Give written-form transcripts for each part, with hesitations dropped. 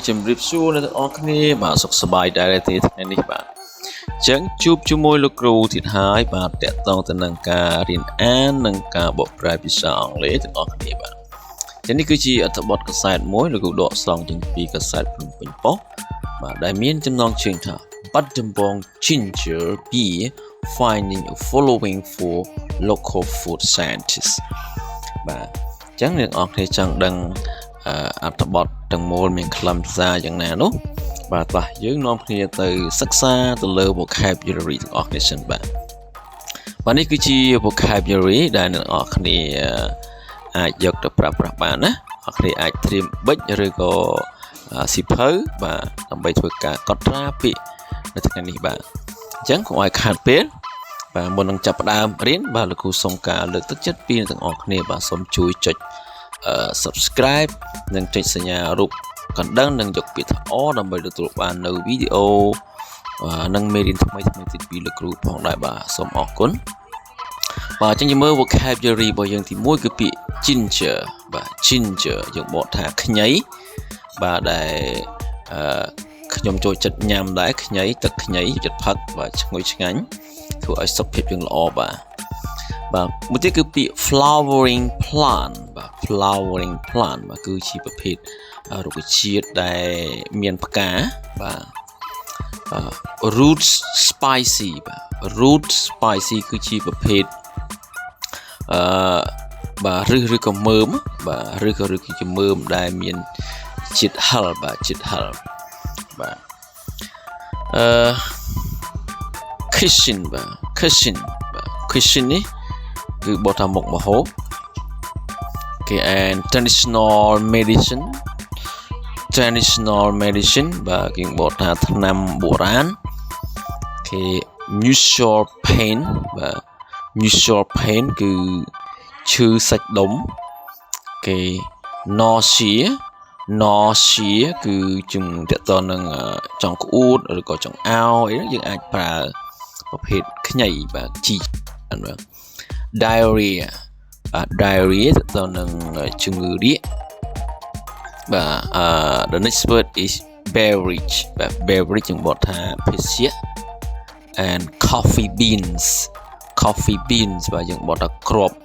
ជំរាបសួរអ្នកទាំងអស់គ្នាបាទសុខសប្បាយដែរទេថ្ងៃនេះបាទអញ្ចឹងជួបជាមួយលោកគ្រូទៀតហើយបាទតកតងទៅនឹងការរៀនអាននិងការបកប្រែភាសាអង់គ្លេសទាំងអស់គ្នាបាទអញ្ចឹងនេះគឺជាអត្ថបទកាសែតមួយលោកគ្រូដកស្រង់ចេញពីកាសែតភ្នំពេញប៉ុស្តិ៍បាទដែលមានចំណងជើងថាបាត់ដំបង Ginger Bee finding a following for local food scientists បាទអញ្ចឹងអ្នកទាំងអស់គ្នាចង់ដឹងអត្ថបទទាំងមូលមានខ្លឹមសារយ៉ាងណានោះបាទខ្លះយើងនាំគ្នាទៅសិក្សាទៅលើ vocabulary ទាំងអស់គ្នាសិនបាទនេះគឺជា vocabulary ដែលអ្នកទាំងអស់គ្នាអាចយកទៅប្រើប្រាស់បានណាអ្នកគ្នាអាចត្រៀមប៊ិចឬក៏សៀវភៅបាទដើម្បីធ្វើការកត់ត្រាពាក្យនៅថ្ងៃនេះបាទអញ្ចឹងកុំឲ្យខាតពេលបាទមុននឹងចាប់ផ្ដើមរៀនបាទលោកគ្រូសូមការលើកទឹកចិត្តពីអ្នកទាំងអស់គ្នាបាទសូមជួយចុចsubscribe និងចុចសញ្ញារូបកណ្ដឹងនិងយកពាក្យថាអដើម្បីទទួលបាននៅវីដេអូនិងមេរៀនថ្មីៗទៀតពីលោកគ្រូផងដែរបាទសូមអរគុណបាទអញ្ចឹងយើងមើល vocabulary របស់យើងទី1គឺពាក្យ ginger បាទ ginger យើងបកថាខ្ញីបាទដែលខ្ញុំចូលចិត្តញ៉ាំដែរខ្ញីទឹកខ្ញីចិត្តផឹកបាទឈ្ងុយឆ្ងាញ់ធ្វើឲ្យសុខភាពយើងល្អបាទមួយទៀតគឺពាក្យ flowering plant បាទ flowering plant បាទគឺជាប្រភេទរុក្ខជាតិដែលមានផ្កាបាទ root spicy បាទ root spicy គឺជាប្រភេទបាទឬក៏មើមបាទឬគឺជាមើមដែលមានជាតិហឹរបាទជាតិហឹរបាទ kitchen បាទ kitchen បាទ kitchen នេះគឺបទថាមុខម្ហូបគេ and traditional medicine បាទគេបទថាថ្នាំបុរាណគេ mutual pain បាទ mutual pain គឺឈឺសាច់ដុំគេ nausea គឺជំតកតនឹងចង់ក្អួតឬក៏ចង់អោអីយើងអាចប្រើប្រភេទខ្ញីបាទជីបាទdiarrhea ទៅនឹងជំងឺរាគបាទ the next word is beverage បាទ beverage យើងបកថាភេសជ្ជៈ and coffee beans បាទយើងបកថាគ្រាប់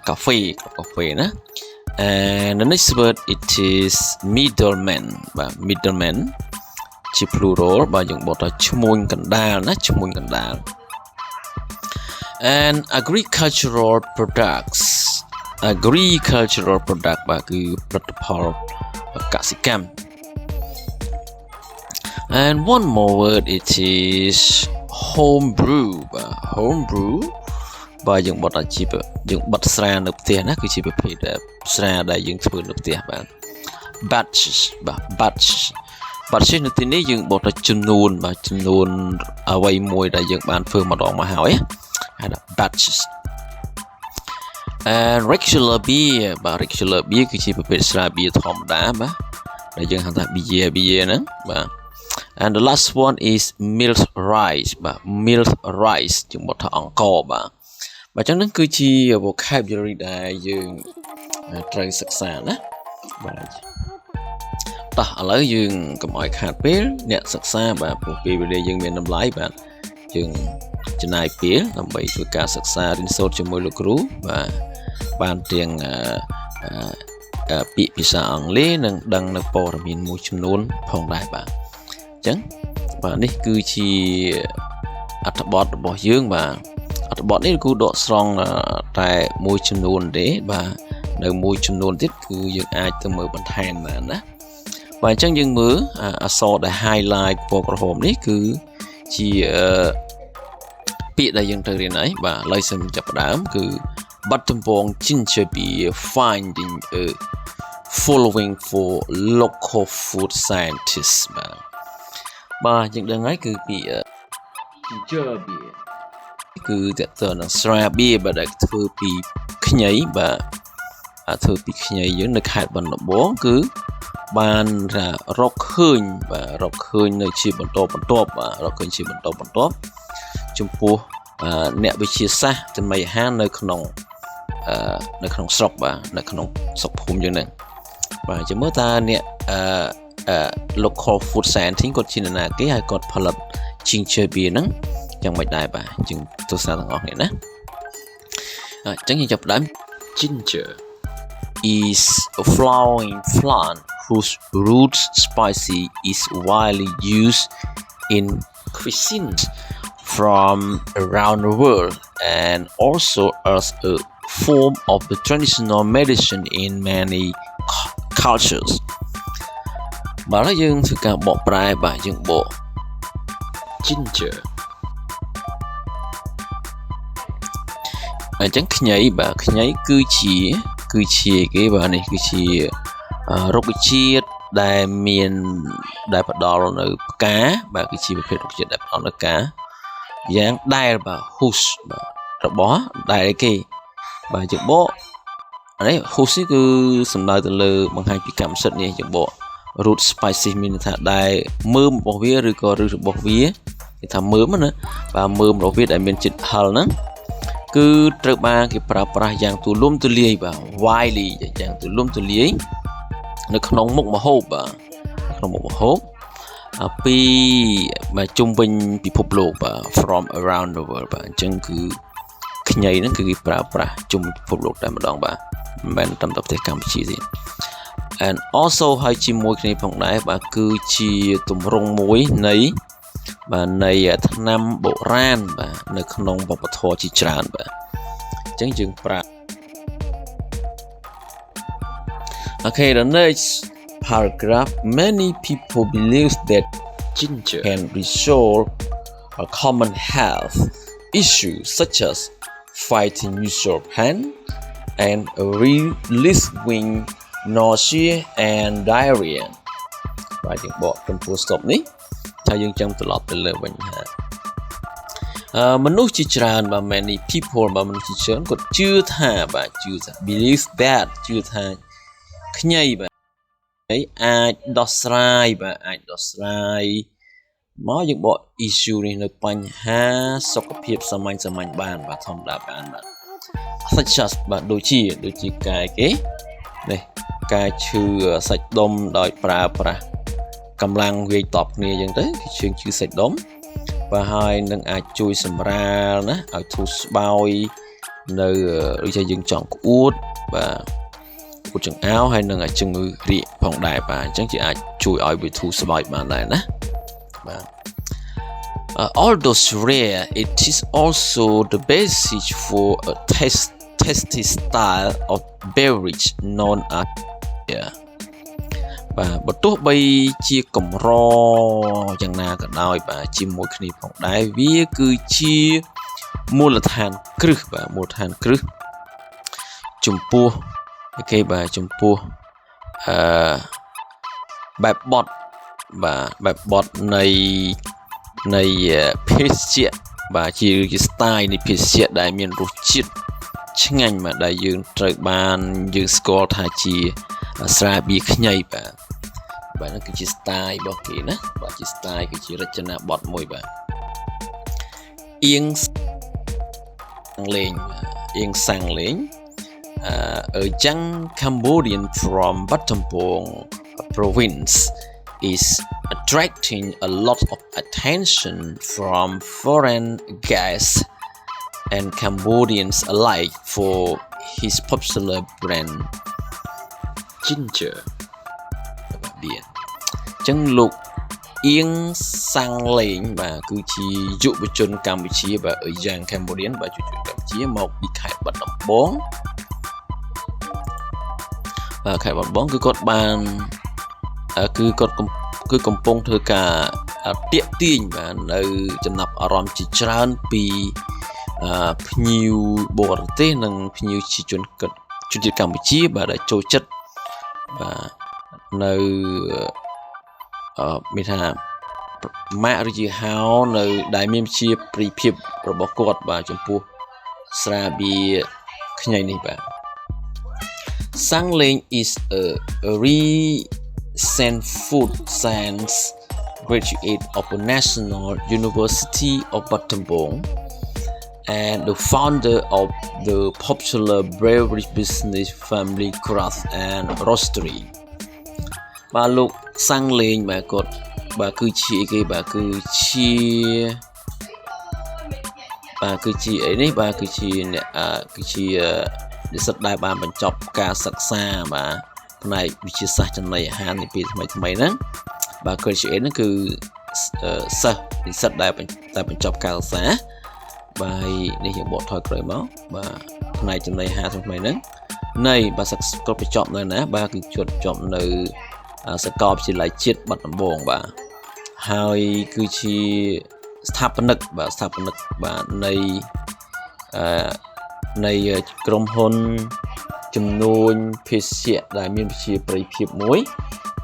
កាហ្វេណា and the next word it is middleman បាទ middleman ជា plural បាទយើងបកថាឈ្មួញកណ្ដាលណាឈ្មួញកណ្ដាលand agricultural product បាទគឺផលិតផលកសិកម្ម and one more word it is homebrew បាទ homebrew បាទយើងបត់ថាយើងបត់ស្រានៅផ្ទះណាគឺជាប្រភេទស្រាដែលយើងធ្វើនៅផ្ទះបាទ batches នៅទីនេះយើងបត់ថាចំនួនបាទចំនួនអ្វីមួយដែលយើងបានធ្វើម្ដងមកហើយហៅថា batches and regular beer បាទ regular beer គឺជាប្រភេទស្រាបៀរធម្មតាបាទដែលយើងហៅថា beer ហ្នឹងបាទ and the last one is milled rice បាទ milled rice យើងបត់ថាអង្ករបាទអញ្ចឹងហ្នឹងគឺជា vocabulary ដែលយើងត្រូវសិក្សាណាបាទតោះឥឡូវយើងកុំឲ្យខាតពេលអ្នកសិក្សាបាទព្រោះពេលវេលាយើងមានតម្លៃបាទយើងចំណាយពេលដើម្បីធ្វើការសិក្សារៀនសូត្រជាមួយលោកគ្រូបាទបានទាំងពាក្យភាសាអង់គ្លេសនិងដឹងនៅព័ត៌មានមួយចំនួនផងដែរបាទអញ្ចឹងបាទនេះគឺជាអត្ថបទរបស់យើងបាទអត្ថបទនេះលោកគ្រូដកស្រង់តែមួយចំនួនទេបាទនៅមួយចំនួនទៀតគឺយើងអាចទៅមើលបន្ថែមបានណាបាទអញ្ចឹងយើងមើលអក្សរដែល highlight ពណ៌ក្រហមនេះគឺជាពាក្យដែលយើងត្រូវរៀនហើយបាទឥឡូវសូមចាប់ផ្ដើមគឺបាត់ដំបង Ginger Bee finding a following for local food scientists បាទយើងដឹងហើយគឺពាក្យ Ginger Bee គឺតើតើនឹងស្រាបៀរបាទដែលធ្វើពីខ្ញីបាទធ្វើពីខ្ញីយើងនៅខេត្តបាត់ដំបងគឺ បានរកឃើញបាទរកឃើញនៅជាបន្តបន្ទាប់បាទរកឃើញជាបន្តបន្ទាប់ចំពោះអ្នកវិទ្យាសាស្ត្រចំណីអាហារនៅក្នុងស្រុកបាទនៅក្នុងស្រុកភូមិយើងហ្នឹងបាទចាំមើលតើអ្នកlocal food scientist គាត់ជាណាគេហើយគាត់ផលិត ginger beer ហ្នឹងយ៉ាងម៉េចដែរបាទយើងទស្សនាទាំងអស់គ្នាណាអញ្ចឹងយើងចាប់ផ្ដើម ginger is a flowering plant whose root spicy is widely used in cuisines from around the world and also as a form of the traditional medicine in many cultures បាទហើយយើងធ្វើការបកប្រែបាទយើងបក ginger អញ្ចឹងខ្ញីបាទខ្ញីគឺជាគេបាទនេះគឺជារុក្ខជាតិដែលផ្ដល់នៅផ្កាបាទគឺជាប្រភេទរុក្ខជាតិដែលផ្ដល់នៅផ្កាយ៉ាងដែលបាទ whose បាទរបស់ដែលគេបាទយើងបកនេះ whose នេះគឺសំដៅទៅលើបង្ហាញពីកម្មសិទ្ធិនេះយើងបក root spices មានន័យថាដែលមើមរបស់វាឬក៏ឫសរបស់វាគេថាមើមណាបាទមើមរបស់វាដែលមានជាតិហឹរហ្នឹងគឺត្រូវបានគេប្រើប្រាស់យ៉ាងទូលំទូលាយបាទ widely យ៉ាងទូលំទូលាយនៅក្នុងមុខម្ហូបបាទក្នុងមុខម្ហូបពីបាទជុំវិញពិភពលោកបាទ from around the world បាទអញ្ចឹងគឺខ្ញីហ្នឹងគឺគេប្រើប្រាស់ជុំពិភពលោកតែម្ដងបាទមិនមែនត្រឹមតែប្រទេសកម្ពុជាទេ and also ហើយជាមួយគ្នាផងដែរបាទគឺជាទម្រង់មួយនៃបាទនៃថ្នាំបុរាណបាទនៅក្នុងវប្បធម៌ជាច្រើនបាទអញ្ចឹងយើងប្រើ Okay, the next paragraph many people believe that ginger can resolve a common health issues such as fighting usual pain and relieving nausea and diarrhea បាទយើងបកចំពោះ stop នេះថាយើងចាំត្រឡប់ទៅលើវិញថាមនុស្សជាច្រើនបាទ many people បាទមនុស្សជាច្រើនគាត់ជឿថាបាទជឿថា believe that ជឿថាខ្ញីបាទអាចដោះស្រាយបាទអាចដោះស្រាយមកយើងបក issue នេះនៅបញ្ហាសុខភាពសាមញ្ញបានបាទធម្មតាបានបាទ such as បាទដូចជាកាយគេនេះការឈឺសាច់ដុំដោយប្រើប្រាស់កម្លាំងវាយតប់គ្នាអញ្ចឹងទៅគឺឈឺសាច់ដុំបាទហើយនឹងអាចជួយសម្រាលណាឲ្យធូរស្បើយនៅដូចជាយើងចង់ក្អួតបាទក្អួតចង្អោរហើយនឹងជំងឺរាគផងដែរបាទអញ្ចឹងជាអាចជួយឲ្យវាធូរស្បើយបានដែរណាបាទ although rare it is also the basis for a tasty style of beverage known as beer បាទបើទោះបីជាកម្រយ៉ាងណាក៏ដោយបាទជាមួយគ្នាផងដែរវាគឺជាមូលដ្ឋានគ្រឹះបាទមូលដ្ឋានគ្រឹះចំពោះគេបាទចំពោះបែបបត់បាទបែបបត់នៃភេសជ្ជៈបាទជា style នៃភេសជ្ជៈដែលមានរសជាតិឆ្ងាញ់បាទដែលយើងត្រូវបានយើងស្គាល់ថាជាស្រាបៀរខ្ញីបាទហ្នឹងគឺជា style របស់គេណាបាទជា style គឺជារចនាបថមួយបាទអៀងសាំងលេងa young Cambodian from Battambang province is attracting a lot of attention from foreign guests and Cambodians alike for his popular brand ginger beer ចឹងលោកអៀងសាំងលេងបាទគឺជាយុវជនកម្ពុជាបាទយ៉ាង Cambodian បាទយុវជនកម្ពុជាមកពីខេត្តបាត់ដំបងបាទខេត្តបាត់ដំបងគឺគាត់បានគឺកំពុងធ្វើការទាក់ទាញបាទនៅចំណាប់អារម្មណ៍ជាច្រើនពីភ្ញៀវបរទេសនិងភ្ញៀវជាជនជាតិកម្ពុជាបាទដែលចូលចិត្តបាទនៅមានថាម៉ាក់ឬជាហៅនៅដែលមានជាប្រិយភាពរបស់គាត់បាទចំពោះស្រាបៀរខ្ញីនេះបាទ Sangling is a Saint Food Science graduate of the National University of Battambang and the founder of the popular brewery business family Craft and Roastery បាទលោកសាំងលេងបាទគាត់បាទគឺជាគេបាទគឺជាអីនេះបាទគឺជាអ្នកគឺជានិស្សិតដែលបានបញ្ចប់ការសិក្សាបាទផ្នែកវិទ្យាសាស្ត្រចំណីអាហារនាពេលថ្មីហ្នឹងបាទ graduate ហ្នឹងគឺសិស្សនិស្សិតដែលបញ្ចប់ការសិក្សាបាទនេះយើងបកថយក្រោយមកបាទផ្នែកចំណីអាហារថ្មីហ្នឹងនៃបាទសិក្សាគាត់បញ្ចប់នៅណាបាទគឺចប់នៅសាកលវិទ្យាល័យជាតិបាត់ដំបងបាទហើយគឺជាស្ថាបនិកបាទនៃក្រុមហ៊ុនចំនួនភេសជ្ជៈដែលមានប្រជាប្រិយភាពមួយ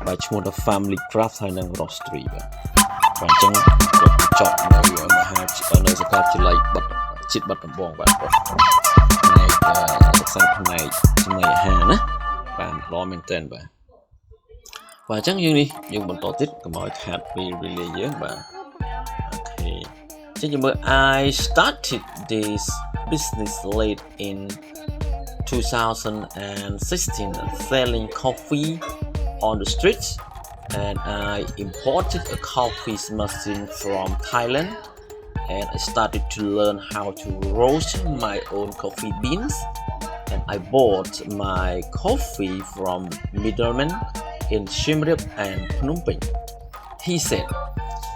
បាទឈ្មោះថា Family Craft ហើយនិង Roastery បាទអញ្ចឹងគាត់ចប់នៅមហានៅសាកលវិទ្យាល័យជាតិបាត់ដំបងបាទគាត់ផ្នែកសិក្សាផ្នែកចំណីអាហារណាបាទល្អមែនទែនបាទបាទអញ្ចឹងយើងបន្តទៀតកុំឲ្យខាតពេលវេលាយើងបាទអូខេអញ្ចឹងមើល I started this business late in 2016 selling coffee on the streets and I imported a coffee machine from Thailand and I started to learn how to roast my own coffee beans and I bought my coffee from middlemen in Siem Reap and Phnom Penh he said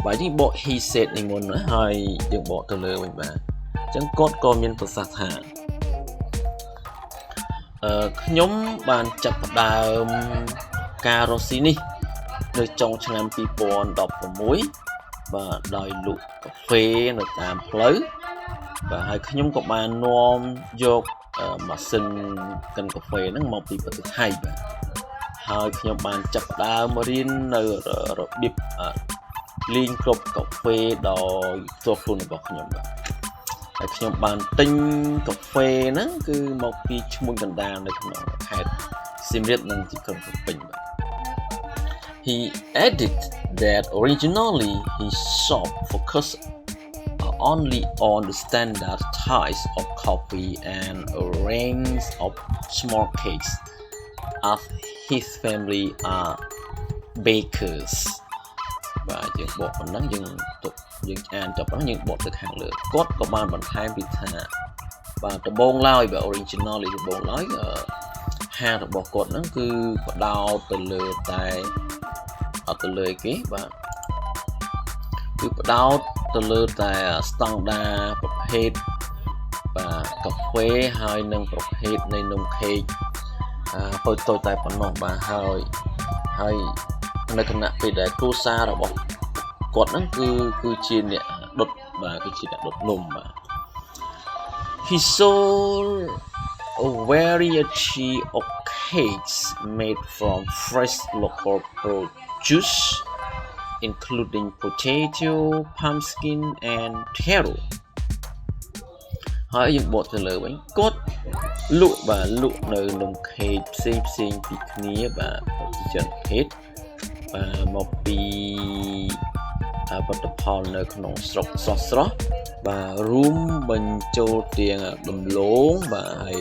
បាទយើងបក he said នេះមុនណាហើយយើងបកទៅលើវិញបាទអញ្ចឹងគាត់ក៏មានប្រសាសន៍ថាខ្ញុំបានចាប់ផ្ដើមការរស់ស៊ីនេះនៅចុងឆ្នាំ2016បាទដោយលក់កាហ្វេនៅតាមផ្លូវបាទហើយខ្ញុំក៏បាននាំយកម៉ាស៊ីនកិនកាហ្វេហ្នឹងមកពីប្រទេសថៃបាទហើយខ្ញុំបានចាប់ផ្ដើមរៀននៅរបៀបលីងគ្រាប់កាហ្វេដោយផ្ទាល់ខ្លួនរបស់ខ្ញុំបាទហើយខ្ញុំបានទិញកាហ្វេហ្នឹងគឺមកពីឈ្មួញកណ្ដាលនៅក្នុងខេត្តសៀមរាបនិងទីក្រុងភ្នំពេញបាទ He added that originally his shop focused only on the standard types of coffee and a range of small cakes as his family are bakers បាទយើងបកប៉ុណ្ណឹងយើងអានចប់ប៉ុណ្ណឹងយើងបកទៅខាងលើគាត់ក៏បានបន្ថែមពីថាបាទដំបូងឡើយបាទ originally ដំបូងឡើយហាងរបស់គាត់ហ្នឹងគឺបដោតទៅលើតែអត់ទៅលើគេបាទគឺបដោតទៅលើតែ standard ប្រភេទបាទកាហ្វេហើយនិងប្រភេទនៃនំខេកតូចតែប៉ុណ្ណោះបាទហើយនៅគណៈពេលដែលគ្រួសាររបស់គាត់ហ្នឹងគឺជាអ្នកដុតបាទគឺជាអ្នកដុតនំបាទ He sold a variety of cakes made from fresh local produce including potato, pumpkin and taro ហើយយើងបកទៅលើវិញគាត់លក់នៅនំខេកផ្សេងពីគ្នាបាទជាច្រើនប្រភេទបាទមកពីផលិតផលនៅក្នុងស្រុកស្រស់បាទរួមបញ្ចូលទាំងដំឡូងបាទហើយ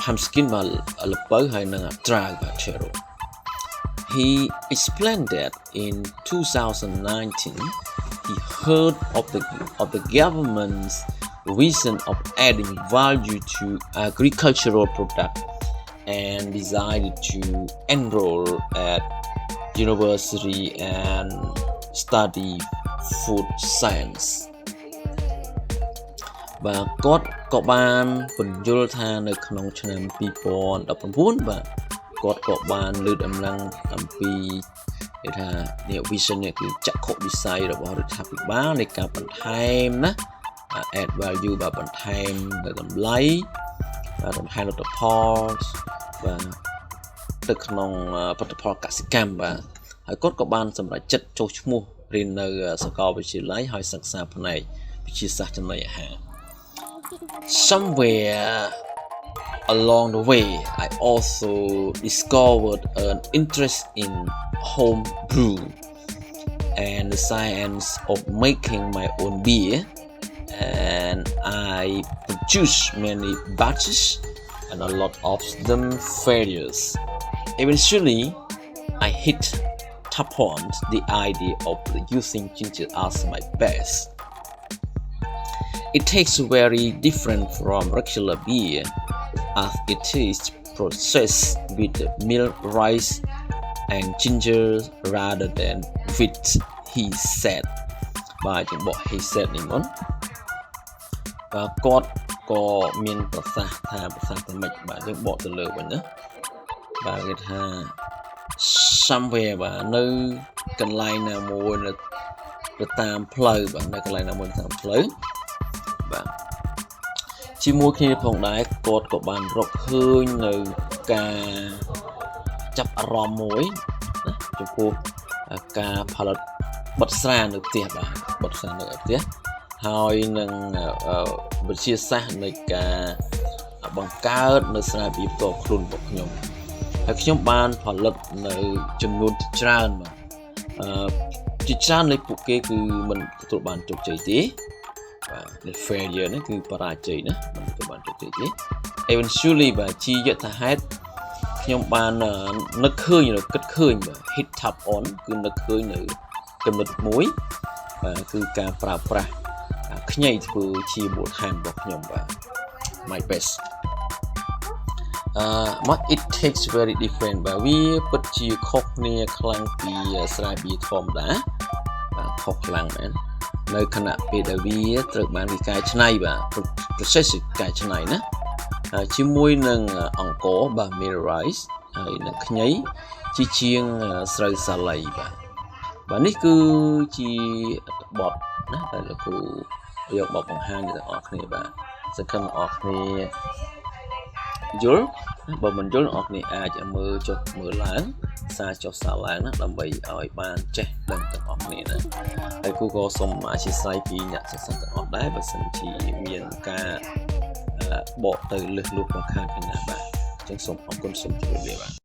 pumpkin បាទល្ពៅហើយនិងត្រាវបាទ taro He explained that in 2019 he heard of the government's vision of adding value to agricultural products and decided to enroll at university and study food science បាទគាត់ក៏បានពន្យល់ថានៅក្នុងឆ្នាំ2019បាទគាត់ក៏បានលើកតម្លឹងអំពីគេថានេះ vision នេះគឺចក្ខុវិស័យរបស់រដ្ឋាភិបាលនៃការបន្ថែមណា add value បាទបន្ថែមនៅតម្លៃបាទបន្ថែមលទ្ធផលបាទទៅក្នុងផលិតផលកសិកម្មបាទហើយគាត់ក៏បានសម្រេចចិត្តចុះឈ្មោះរៀននៅសាកលវិទ្យាល័យហើយសិក្សាផ្នែកវិទ្យាសាស្ត្រចំណីអាហារ Somewhere along the way, I also discovered an interest in home brew and the science of making my own beer, and I produced many batches and a lot of them failures. Eventually, I hit upon the idea of using ginger as my base. It tastes very different from regular beer as it is processed with milk, rice, and ginger rather than with he said. By the book he said នេះមុនបាទគាត់ក៏មានប្រសាសន៍ថាប្រសាសន៍ទៅមិនបាទយើងបកទៅលើវិញណាបាទគេថា somewhere បាទនៅកន្លែងណាមួយនៅតាមផ្លូវបាទនៅកន្លែងណាមួយតាមផ្លូវបាទជាមួយគ្នាផងដែរគាត់ក៏បានរកឃើញនៅការចាប់អារម្មណ៍មួយណាចំពោះការផលិតបទស្រានៅផ្ទះបាទបទស្រានៅផ្ទះហើយនឹងវិទ្យាសាស្ត្រនៃការបង្កើតនៅស្រាបៀរផ្ទាល់ខ្លួនរបស់ខ្ញុំហើយខ្ញុំបានផលិតនៅចំនួនច្រើនបាទជាច្រើននៃពួកគេគឺមិនទទួលបានជោគជ័យទេបាទ failure នេះគឺបរាជ័យណាមិនទទួលបានជោគជ័យទេ eventually បាទជាយថាហេតុខ្ញុំបាននឹកឃើញឬគិតឃើញបាទ hit tap on គឺនឹកឃើញនៅចំណុចមួយបាទគឺការប្រើប្រាស់ខ្ញីធ្វើជាមូលដ្ឋានរបស់ខ្ញុំបាទ my best but it takes very different បាទវាពិតជាខុសគ្នាខ្លាំងពីស្រាបៀរធម្មតាបាទខុសខ្លាំងមែននៅខណៈពេលដែលវាត្រូវបានវិកែច្នៃបាទ process កែច្នៃណាជាមួយនឹងអង្គរបាទ milk rice ហើយនឹងខ្ញីជាជាងស្រូវសាលីបាទនេះគឺជាអត្ថបទណាដែលលោកគ្រូយកមកបង្ហាញដល់អ្នកគ្នាបាទសង្ឃឹមអ្នកគ្នាយល់បើមិនយល់អ្នកគ្នាអាចមើលចុះមើលឡើងសារចុះសារឡើងណាដើម្បីឲ្យបានចេះដឹងទាំងអស់គ្នាណាហើយគ្រូក៏សូមអធិស្ឋានពីអ្នកសិក្សាទាំងអស់ដែរបើសិនជាមានការបកទៅលើសលួសក្នុងខាងណាបាទអញ្ចឹងសូមអរគុណសូមជម្រាបលាបាទ